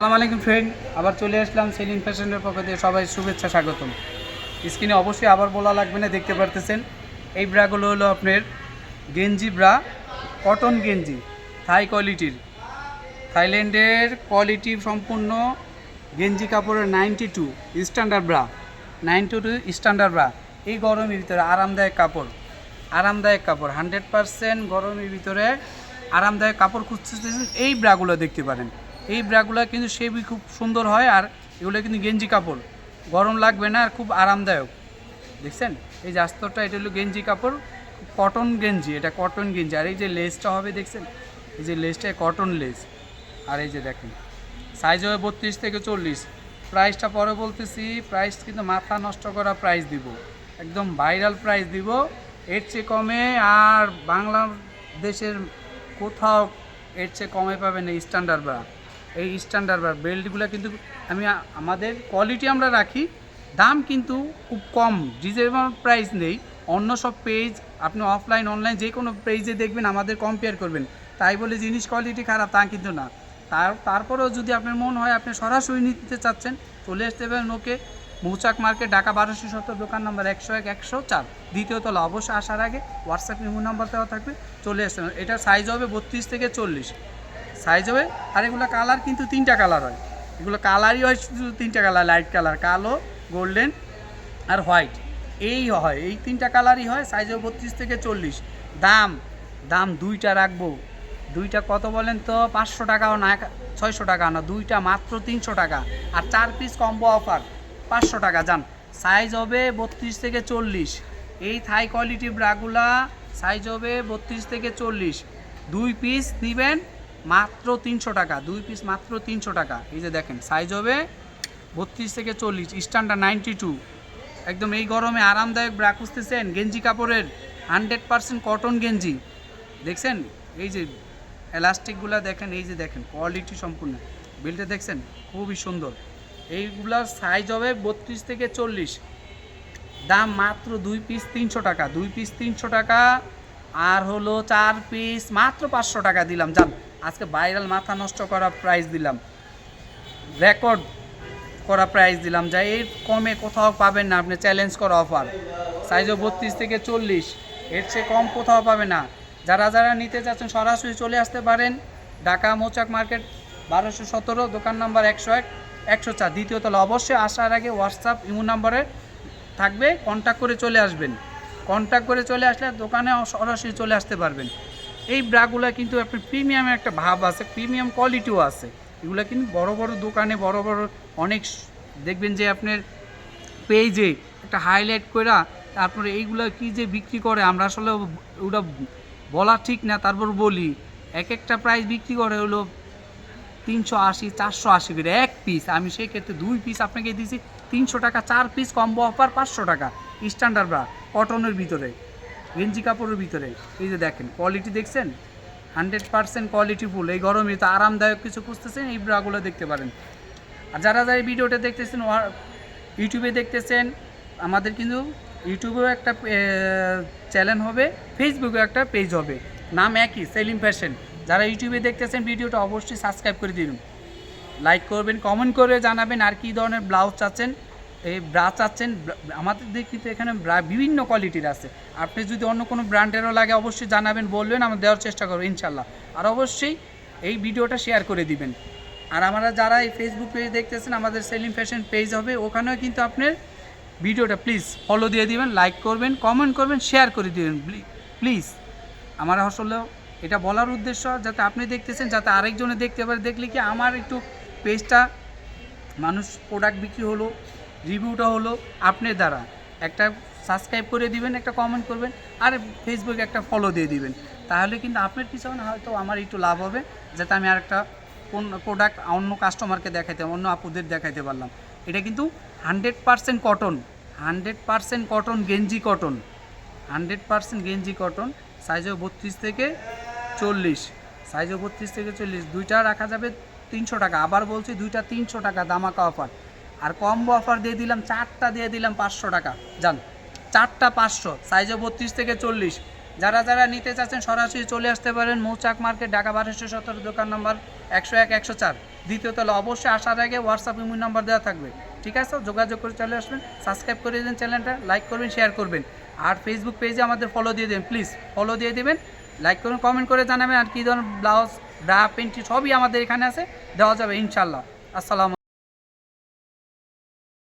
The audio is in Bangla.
আসসালামু আলাইকুম ফ্রেন্ড, আবার চলে আসলাম সেলিম ফ্যাশনের পক্ষ থেকে সবাই শুভেচ্ছা স্বাগতম। স্ক্রিনে অবশ্যই আবার বলা লাগবে না, দেখতে পারতেছেন এই ব্রাগুলো হলো আপনার গেঞ্জি ব্রা, কটন গেঞ্জি, থাই কোয়ালিটির, থাইল্যান্ডের কোয়ালিটি সম্পূর্ণ গেঞ্জি কাপড়ের 92 স্ট্যান্ডার্ড ব্রা, 92 স্ট্যান্ডার্ড ব্রা। এই গরমের ভিতরে আরামদায়ক কাপড়, 100% গরমের ভিতরে আরামদায়ক কাপড় খুঁজতেছেন, এই ব্রাগুলো দেখতে পারেন। এই ব্রাগুলো কিন্তু সেবই খুব সুন্দর হয়, আর এগুলো কিন্তু গেঞ্জি কাপড়, গরম লাগবে না আর খুব আরামদায়ক। দেখছেন এই যে আস্তরটা, এটা হলো গেঞ্জি কাপড়, কটন গেঞ্জি, এটা কটন গেঞ্জি। আর এই যে লেসটা হবে দেখছেন, এই যে লেসটা কটন লেস। আর এই যে দেখেন সাইজ হবে 32 থেকে 40। প্রাইসটা পরে বলতেছি, প্রাইস কিন্তু মাথা নষ্ট করা প্রাইস দিব, একদম ভাইরাল প্রাইস দিব। এর চেয়ে কমে আর বাংলাদেশের কোথাও এর চেয়ে কমে পাবেন এই স্ট্যান্ডার্ড ব্রা। এই স্ট্যান্ডার্ড ব্রা বেল্টগুলো কিন্তু আমাদের কোয়ালিটি আমরা রাখি, দাম কিন্তু খুব কম, রিজনেবল প্রাইস নেই। অন্য সব পেজ আপনি অফলাইন অনলাইন যে কোনো পেজে দেখবেন, আমাদের কম্পেয়ার করবেন, তাই বলে জিনিস কোয়ালিটি খারাপ তা কিন্তু না। তারপরেও যদি আপনার মন হয় আপনি সরাসরি নিতে চাচ্ছেন, চলে আসতে পারেন ওকে মৌচাক মার্কেট, ঢাকা 1270, দোকান নাম্বার 101 104, দ্বিতীয় তলা। অবশ্যই আসার আগে হোয়াটসঅ্যাপ ইমো নাম্বার দেওয়া থাকবে, চলে আসতে পারেন। এটার সাইজ হবে 32 থেকে 40 সাইজ হবে। আর এগুলো কালার কিন্তু 3টা কালার হয়, এগুলো কালারই হয় শুধু 3টা কালার, লাইট কালার, কালো, গোল্ডেন আর হোয়াইট। এই হয়, এই 3টা কালারই হয়। সাইজ হবে 32 থেকে 40। দাম দাম দুইটা রাখবো, দুইটা কত বলেন তো? 500 টাকাও না, 600 টাকা না, দুইটা মাত্র 300 টাকা। আর 4 পিস কম্বো অফার 500 টাকা। যান, সাইজ হবে 32 থেকে 40। এই থাই কোয়ালিটি ব্রাগুলা সাইজ হবে 32 থেকে 40, 2 পিস নেবেন মাত্র 300 টাকা, 2 পিস মাত্র 300 টাকা। এই যে দেখেন সাইজ হবে 32 থেকে 40, স্ট্যান্ডার্ড 92। একদম এই গরমে আরামদায়ক ব্রা খুঁজতেছেন, গেঞ্জি কাপড়ের 100% কটন গেঞ্জি। দেখছেন এই যে এলাস্টিকগুলো দেখেন, এই যে দেখেন কোয়ালিটি সম্পূর্ণ, বেল্টে দেখছেন খুবই সুন্দর। এইগুলার সাইজ হবে 32 থেকে 40, দাম মাত্র 2 পিস 300 টাকা, 2 পিস 300 টাকা। আর হলো 4 পিস মাত্র 500 টাকা দিলাম। যান, আজকে ভাইরাল মাথা নষ্ট করা প্রাইস দিলাম, রেকর্ড করা প্রাইস দিলাম, যা এর কমে কোথাও পাবেন না আপনি, চ্যালেঞ্জ করা অফার। সাইজও 32 থেকে 40, এর চেয়ে কম কোথাও পাবে না। যারা যারা নিতে চাচ্ছেন সরাসরি চলে আসতে পারেন, ঢাকা মৌচাক মার্কেট 1217, দোকান নাম্বার 101 104, দ্বিতীয় তলা। অবশ্যই আসার আগে হোয়াটসঅ্যাপ ইমো নাম্বারে থাকবে, কন্ট্যাক্ট করে চলে আসবেন। কন্ট্যাক্ট করে চলে আসলে দোকানে সরাসরি চলে আসতে পারবেন। এই ব্রাগুলো কিন্তু আপনার প্রিমিয়ামের একটা ভাব আছে, প্রিমিয়াম কোয়ালিটিও আছে। এগুলো কিন্তু বড় বড় দোকানে, বড় বড় অনেক দেখবেন যে আপনার পেজে একটা হাইলাইট করে তারপরে এইগুলো কি যে বিক্রি করে, আমরা আসলে ওটা বলা ঠিক না, তারপর বলি এক একটা প্রাইস বিক্রি করে হলো 380 480 করে এক পিস। আমি সেই ক্ষেত্রে 2 পিস আপনাকে দিয়েছি 300 টাকা, 4 পিস কম্বো অফার 500 টাকা। স্ট্যান্ডার্ড ব্রা, কটনের ভিতরে, গেঞ্জি কাপড়ের ভিতরে। এই যে দেখেন কোয়ালিটি দেখছেন, 100% কোয়ালিটি ফুল। এই গরমে তো আরামদায়ক কিছু খুঁজতেছেন, এই ব্রাগুলো দেখতে পারেন। আর যারা যারা এই ভিডিওটা দেখতেছেন ইউটিউবে দেখতেছেন, আমাদের কিন্তু ইউটিউবেও একটা চ্যানেল হবে, ফেসবুকেও একটা পেজ হবে, নাম একই, সেলিম ফ্যাশন। যারা ইউটিউবে দেখতেছেন ভিডিওটা অবশ্যই সাবস্ক্রাইব করে দিন, লাইক করবেন, কমেন্ট করে জানাবেন আর কী ধরনের ব্লাউজ চাচ্ছেন, এই ব্রা চাচ্ছেন। আমাদের কিন্তু এখানে ব্রা বিভিন্ন কোয়ালিটির আছে। আপনি যদি অন্য কোনো ব্র্যান্ডেরও লাগে অবশ্যই জানাবেন, বলবেন, আমরা দেওয়ার চেষ্টা করবো ইনশাল্লাহ। আর অবশ্যই এই ভিডিওটা শেয়ার করে দিবেন। আর আমরা যারা এই ফেসবুক পেজ দেখতেছেন, আমাদের সেলিম ফ্যাশন পেজ হবে, ওখানেও কিন্তু আপনার ভিডিওটা প্লিজ ফলো দিয়ে দিবেন, লাইক করবেন, কমেন্ট করবেন, শেয়ার করে দিবেন প্লিজ। আমার আসলে এটা বলার উদ্দেশ্য যাতে আপনি দেখতেছেন, যাতে আরেকজনে দেখতে পারে, দেখলে কি আমার একটু পেজটা মানুষ প্রোডাক্ট বিক্রি হলো, রিভিউটা হলো আপনার দ্বারা। একটা সাবস্ক্রাইব করে দিবেন, একটা কমেন্ট করবেন, আর ফেসবুকে একটা ফলো দিয়ে দিবেন, তাহলে কিন্তু আপনার পিছনে হয়তো আমার একটু লাভ হবে, যাতে আমি আরেকটা কোন প্রোডাক্ট অন্য কাস্টমারকে দেখাইতে, অন্য আপুদের দেখাইতে পারলাম। এটা কিন্তু 100% কটন, 100% কটন গেঞ্জি, কটন 100% গেঞ্জি কটন। সাইজও 32 থেকে 40, সাইজও 32 থেকে 40। দুইটা রাখা যাবে 300 টাকা। আবার বলছি, দুইটা 300 টাকা দামাকা অফার। আর কম্বো অফার দিয়ে দিলাম, 4টা দিয়ে দিলাম 500 টাকা। যান, 4টা 500, সাইজও 32 থেকে 40। যারা যারা নিতে চাচ্ছেন সরাসরি চলে আসতে পারেন মৌচাক মার্কেট, ঢাকা 1217, দোকান নাম্বার 101 104। দ্বিতীয় তলা অবশ্যই আসার আগে হোয়াটসঅ্যাপ ইমো নাম্বার দেওয়া থাকবে, ঠিক আছে? যোগাযোগ করে চলে আসবেন, সাবস্ক্রাইব করে দিন চ্যানেলটা, লাইক করবেন, শেয়ার করবেন। আর ফেসবুক পেজে আমাদের ফলো দিয়ে দেবেন, প্লিজ ফলো দিয়ে দেবেন, লাইক করুন, কমেন্ট করে জানাবেন। আর কী ধরনের ব্লাউজ, ব্রা, পেন্টি সবই আমাদের এখানে আছে, দেওয়া যাবে ইনশাল্লাহ। আসসালামু